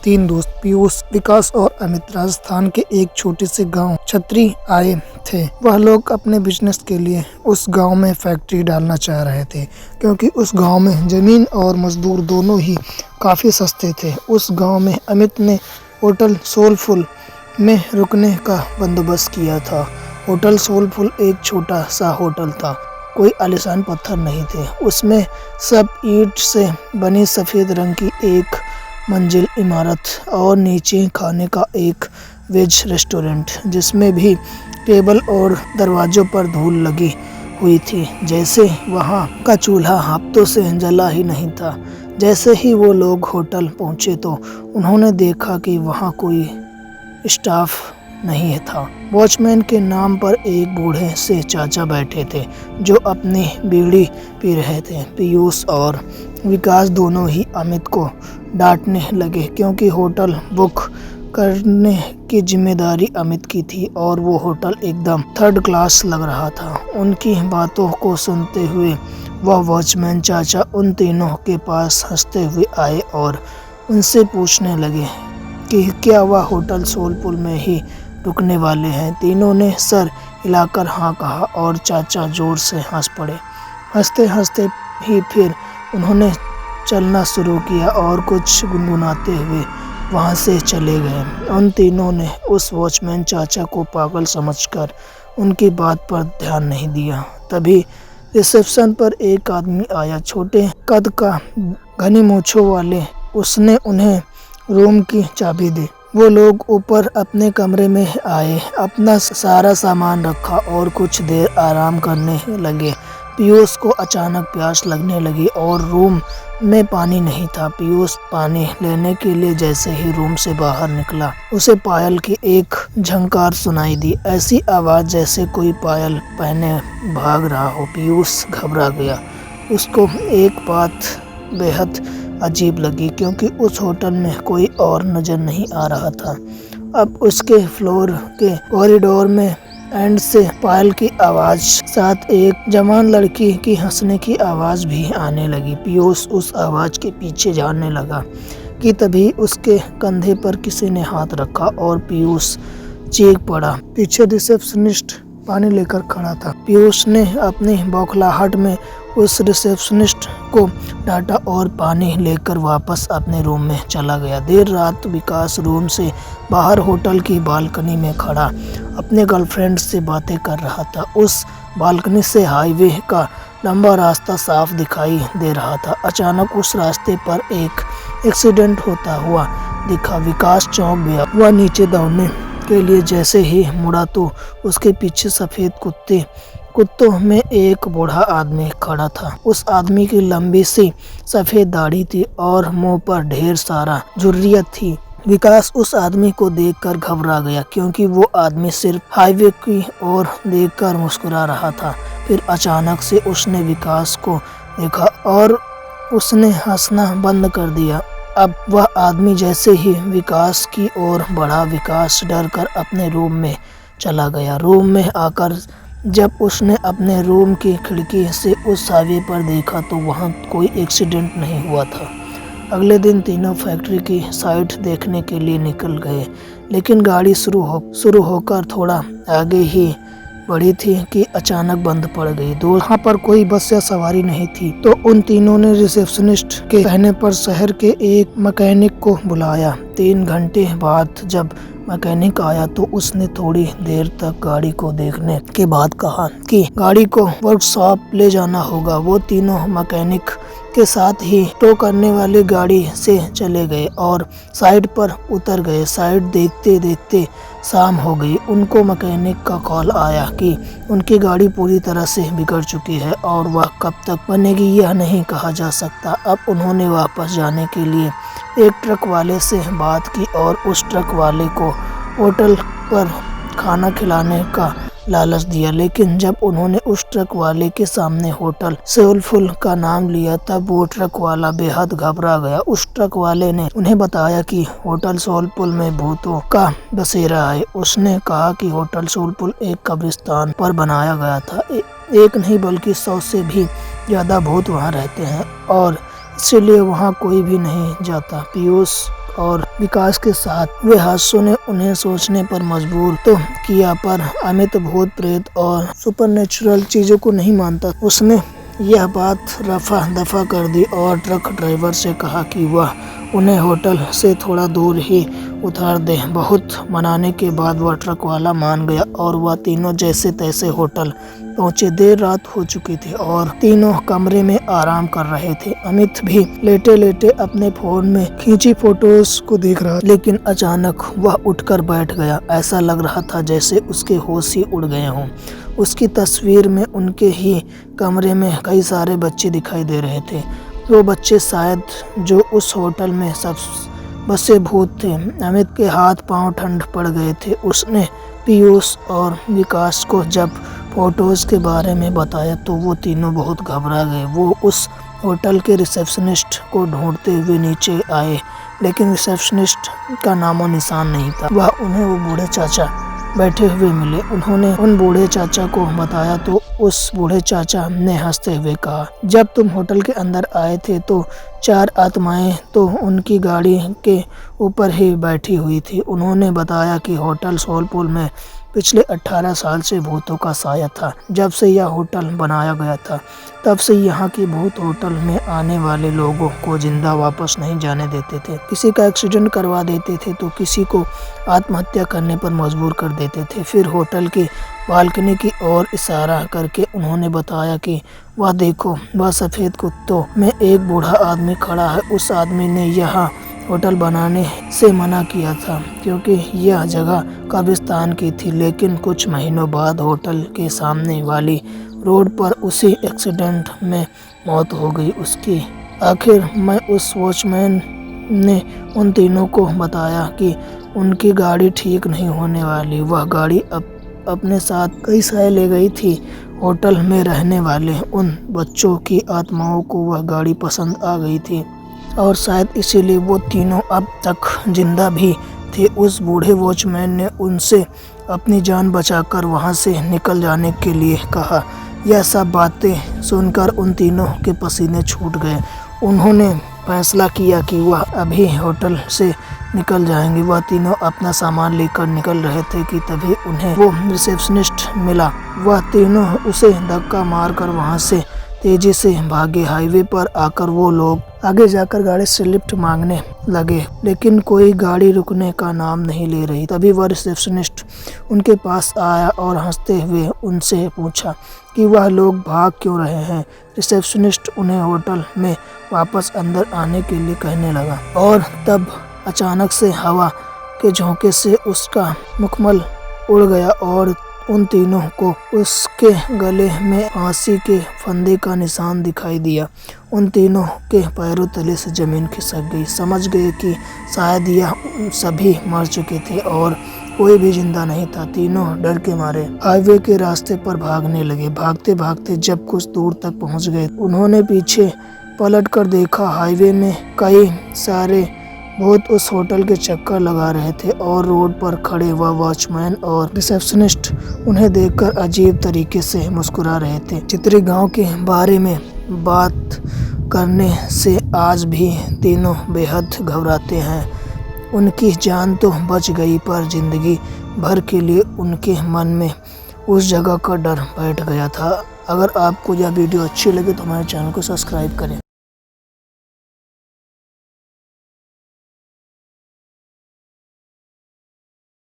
तीन दोस्त पीयूष, विकास और अमित राजस्थान के एक छोटे से गांव छतरी आए थे। वह लोग अपने बिजनेस के लिए उस गांव में फैक्ट्री डालना चाह रहे थे, क्योंकि उस गांव में जमीन और मजदूर दोनों ही काफ़ी सस्ते थे। उस गांव में अमित ने होटल सोलफुल में रुकने का बंदोबस्त किया था। होटल सोलफुल एक छोटा सा होटल था, कोई आलीशान पत्थर नहीं थे। उसमें सब ईंट से बनी सफ़ेद रंग की एक मंजिल इमारत और नीचे खाने का एक वेज रेस्टोरेंट, जिसमें भी टेबल और दरवाज़ों पर धूल लगी हुई थी, जैसे वहाँ का चूल्हा हफ्तों से जला ही नहीं था। जैसे ही वो लोग होटल पहुँचे तो उन्होंने देखा कि वहाँ कोई स्टाफ नहीं था। वॉचमैन के नाम पर एक बूढ़े से चाचा बैठे थे, जो अपनी बीड़ी पी रहे थे। पीयूष और विकास दोनों ही अमित को डांटने लगे, क्योंकि होटल बुक करने की जिम्मेदारी अमित की थी और वो होटल एकदम थर्ड क्लास लग रहा था। उनकी बातों को सुनते हुए वह वॉचमैन चाचा उन तीनों के पास हंसते हुए आए और उनसे पूछने लगे कि क्या वह होटल सोलपुर में ही रुकने वाले हैं। तीनों ने सर हिलाकर हाँ कहा और चाचा जोर से हंस पड़े। हंसते हंसते ही फिर उन्होंने चलना शुरू किया और कुछ गुनगुनाते हुए वहाँ से चले गए। उन तीनों ने उस वॉचमैन चाचा को पागल समझकर उनकी बात पर ध्यान नहीं दिया। तभी रिसेप्शन पर एक आदमी आया, छोटे कद का, घनी मूंछों वाले। उसने उन्हें रूम की चाबी दी। वो लोग ऊपर अपने कमरे में आए, अपना सारा सामान रखा और कुछ देर आराम करने लगे। पीयूष को अचानक प्यास लगने लगी और रूम में पानी नहीं था। पीयूष पानी लेने के लिए जैसे ही रूम से बाहर निकला, उसे पायल की एक झंकार सुनाई दी, ऐसी आवाज़ जैसे कोई पायल पहने भाग रहा हो। पीयूष घबरा गया। उसको एक बात बेहद अजीब लगी, क्योंकि उस होटल में कोई और नज़र नहीं आ रहा था। अब उसके फ्लोर के कॉरिडोर में एंड से पायल की आवाज़ साथ एक जवान लड़की की हंसने की आवाज़ भी आने लगी। पीयूष उस आवाज़ के पीछे जाने लगा कि तभी उसके कंधे पर किसी ने हाथ रखा और पीयूष चीख पड़ा। पीछे रिसेप्शनिस्ट पानी लेकर खड़ा था। पीयूष ने अपनी बौखलाहट में उस रिसेप्शनिस्ट को डांटा और पानी लेकर वापस अपने रूम में चला गया। देर रात विकास रूम से बाहर होटल की बालकनी में खड़ा अपने गर्लफ्रेंड से बातें कर रहा था। उस बालकनी से हाईवे का लंबा रास्ता साफ दिखाई दे रहा था। अचानक उस रास्ते पर एक एक्सीडेंट होता हुआ दिखा। विकास चौंक गया। वह नीचे दौड़ने के लिए जैसे ही मुड़ा तो उसके पीछे सफ़ेद कुत्तों में एक बूढ़ा आदमी खड़ा था। उस आदमी की लंबी सी सफ़ेद दाढ़ी थी और मुंह पर ढेर सारा झुर्रियाँ थी। विकास उस आदमी को देखकर घबरा गया, क्योंकि वो आदमी सिर्फ हाईवे की ओर देखकर मुस्कुरा रहा था। फिर अचानक से उसने विकास को देखा और उसने हंसना बंद कर दिया। अब वह आदमी जैसे ही विकास की ओर बढ़ा, विकास डरकर अपने रूम में चला गया। रूम में आकर जब उसने अपने रूम की खिड़की से उस हाईवे पर देखा तो वहाँ कोई एक्सीडेंट नहीं हुआ था। अगले दिन तीनों फैक्ट्री की साइट देखने के लिए निकल गए, लेकिन गाड़ी शुरू होकर थोड़ा आगे ही बढ़ी थी कि अचानक बंद पड़ गई। वहाँ पर कोई बस या सवारी नहीं थी, तो उन तीनों ने रिसेप्शनिस्ट के कहने पर शहर के एक मैकेनिक को बुलाया। 3 घंटे बाद जब मैकेनिक आया तो उसने थोड़ी देर तक गाड़ी को देखने के बाद कहा कि गाड़ी को वर्कशॉप ले जाना होगा। वो तीनों मैकेनिक के साथ ही टो करने वाली गाड़ी से चले गए और साइड पर उतर गए। साइड देखते देखते शाम हो गई। उनको मैकेनिक का कॉल आया कि उनकी गाड़ी पूरी तरह से बिगड़ चुकी है और वह कब तक बनेगी यह नहीं कहा जा सकता। अब उन्होंने वापस जाने के लिए एक ट्रक वाले से बात की और उस ट्रक वाले को होटल पर खाना खिलाने का लालच दिया, लेकिन जब उन्होंने उस ट्रक वाले के सामने होटल सोलफुल का नाम लिया तब वो ट्रक वाला बेहद घबरा गया। उस ट्रक वाले ने उन्हें बताया कि होटल सोलपुल में भूतों का बसेरा है। उसने कहा कि होटल सोलपुल एक कब्रिस्तान पर बनाया गया था। एक नहीं बल्कि 100 से भी ज़्यादा भूत वहाँ रहते हैं और इसीलिए वहाँ कोई भी नहीं जाता। पीयूष और विकास के साथ वे हादसों ने उन्हें सोचने पर मजबूर तो किया, पर अमित भूत प्रेत और सुपरनेचुरल चीजों को नहीं मानता। उसने यह बात रफा दफा कर दी और ट्रक ड्राइवर से कहा कि वह उन्हें होटल से थोड़ा दूर ही उतार दे। बहुत मनाने के बाद वह ट्रक वाला मान गया और वह तीनों जैसे तैसे होटल पहुंचे। देर रात हो चुकी थी और तीनों कमरे में आराम कर रहे थे। अमित भी लेटे लेटे अपने फोन में खींची फोटोज को देख रहा, लेकिन अचानक वह उठकर बैठ गया। ऐसा लग रहा था जैसे उसके होश ही उड़ गए हों। उसकी तस्वीर में उनके ही कमरे में कई सारे बच्चे दिखाई दे रहे थे। वो बच्चे शायद जो उस होटल में सब बसे भूत थे। अमित के हाथ पांव ठंड पड़ गए थे। उसने पीयूष और विकास को जब फोटोज के बारे में बताया तो वो तीनों बहुत घबरा गए। वो उस होटल के रिसेप्शनिस्ट को ढूंढते हुए नीचे आए, लेकिन रिसेप्शनिस्ट का नामो निशान नहीं था। वह उन्हें वो बूढ़े चाचा बैठे हुए मिले। उन्होंने उन बूढ़े चाचा को बताया तो उस बूढ़े चाचा ने हंसते हुए कहा, जब तुम होटल के अंदर आए थे तो 4 आत्माएं तो उनकी गाड़ी के ऊपर ही बैठी हुई थी। उन्होंने बताया कि होटल सोलपुर में पिछले 18 साल से भूतों का साया था। जब से यह होटल बनाया गया था तब से यहाँ की भूत होटल में आने वाले लोगों को जिंदा वापस नहीं जाने देते थे। किसी का एक्सीडेंट करवा देते थे तो किसी को आत्महत्या करने पर मजबूर कर देते थे। फिर होटल की बालकनी की ओर इशारा करके उन्होंने बताया कि वह देखो, वह सफ़ेद कुत्तों में एक बूढ़ा आदमी खड़ा है। उस आदमी ने यहाँ होटल बनाने से मना किया था क्योंकि यह जगह कब्रिस्तान की थी, लेकिन कुछ महीनों बाद होटल के सामने वाली रोड पर उसी एक्सीडेंट में मौत हो गई उसकी। आखिर में उस वॉचमैन ने उन तीनों को बताया कि उनकी गाड़ी ठीक नहीं होने वाली। वह गाड़ी अपने साथ कई साल ले गई थी। होटल में रहने वाले उन बच्चों की आत्माओं को वह गाड़ी पसंद आ गई थी और शायद इसीलिए वो तीनों अब तक जिंदा भी थे। उस बूढ़े वॉचमैन ने उनसे अपनी जान बचाकर वहां से निकल जाने के लिए कहा। यह सब बातें सुनकर उन तीनों के पसीने छूट गए। उन्होंने फैसला किया कि वह अभी होटल से निकल जाएंगे। वह तीनों अपना सामान लेकर निकल रहे थे कि तभी उन्हें वो रिसेप्शनिस्ट मिला। वह तीनों उसे धक्का मारकर वहां से तेजी से भागे। हाईवे पर आकर वो लोग आगे जाकर गाड़ी से लिफ्ट मांगने लगे, लेकिन कोई गाड़ी रुकने का नाम नहीं ले रही। तभी वह रिसेप्शनिस्ट उनके पास आया और हंसते हुए उनसे पूछा कि वह लोग भाग क्यों रहे हैं। रिसेप्शनिस्ट उन्हें होटल में वापस अंदर आने के लिए कहने लगा और तब अचानक से हवा के झोंके से उसका मुखमल उड़ गया और उन तीनों को उसके गले में फांसी के फंदे का निशान दिखाई दिया। उन तीनों के पैरों तले से जमीन खिसक गई। समझ गए कि शायद यह सभी मर चुके थे और कोई भी जिंदा नहीं था। तीनों डर के मारे हाईवे के रास्ते पर भागने लगे। भागते भागते जब कुछ दूर तक पहुंच गए, उन्होंने पीछे पलट कर देखा। हाईवे में कई सारे भूत उस होटल के चक्कर लगा रहे थे और रोड पर खड़े हुआ वॉचमैन और रिसेप्शनिस्ट उन्हें देखकर अजीब तरीके से मुस्कुरा रहे थे। चित्री गांव के बारे में बात करने से आज भी तीनों बेहद घबराते हैं। उनकी जान तो बच गई पर जिंदगी भर के लिए उनके मन में उस जगह का डर बैठ गया था। अगर आपको यह वीडियो अच्छी लगे तो हमारे चैनल को सब्सक्राइब करें।